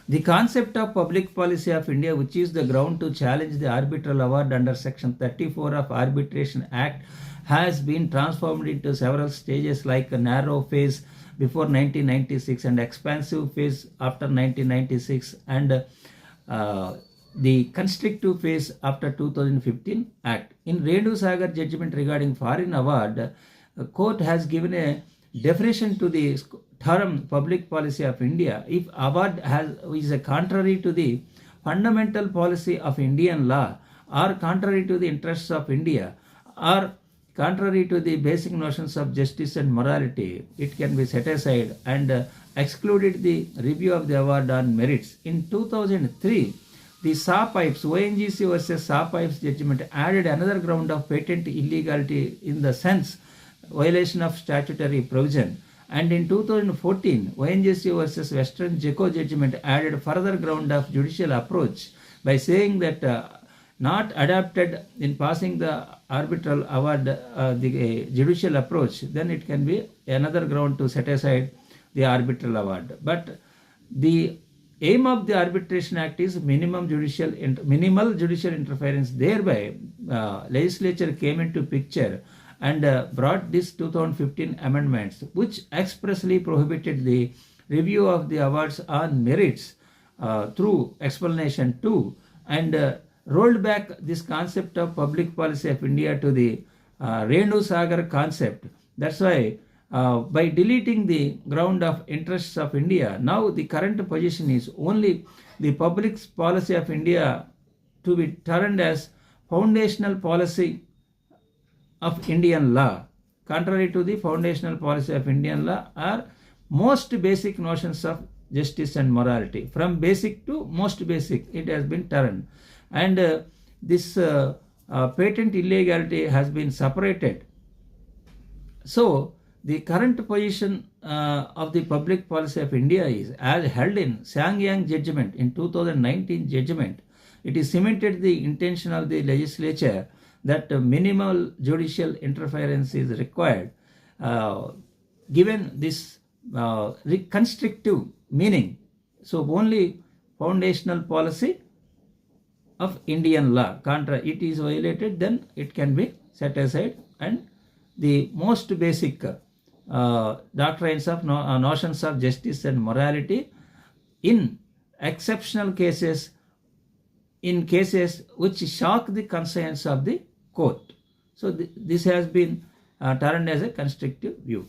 The concept of public policy of India, which is the ground to challenge the arbitral award under Section 34 of Arbitration Act, has been transformed into several stages like a narrow phase before 1996 and expansive phase after 1996 and the constrictive phase after 2015 Act. In Renu Sagar judgment regarding foreign award, the court has given a definition to the term public policy of India if award is a contrary to the fundamental policy of Indian law or contrary to the interests of India or contrary to the basic notions of justice and morality, it can be set aside and excluded the review of the award on merits. In 2003, the SAW Pipes, ONGC versus SAW Pipes judgment added another ground of patent illegality in the sense violation of statutory provision. And in 2014, ONGC versus Western Jeco judgment added further ground of judicial approach by saying that not adapted in passing the arbitral award, the judicial approach, then it can be another ground to set aside the arbitral award. But the aim of the Arbitration Act is minimal judicial interference. Thereby, legislature came into picture and brought this 2015 amendments, which expressly prohibited the review of the awards on merits through explanation 2 and rolled back this concept of public policy of India to the Renu Sagar concept. That's why by deleting the ground of interests of India, now the current position is only the public policy of India to be termed as foundational policy of Indian law, contrary to the foundational policy of Indian law are most basic notions of justice and morality. From basic to most basic, it has been turned. And this patent illegality has been separated. So, the current position of the public policy of India is, as held in Ssangyang judgment in 2019 judgment, it is cemented the intention of the legislature that minimal judicial interference is required, given this constrictive meaning. So only foundational policy of Indian law, it is violated, then it can be set aside, and the most basic doctrines of notions of justice and morality in exceptional cases, in cases which shock the conscience of the court. So this has been turned as a constrictive view.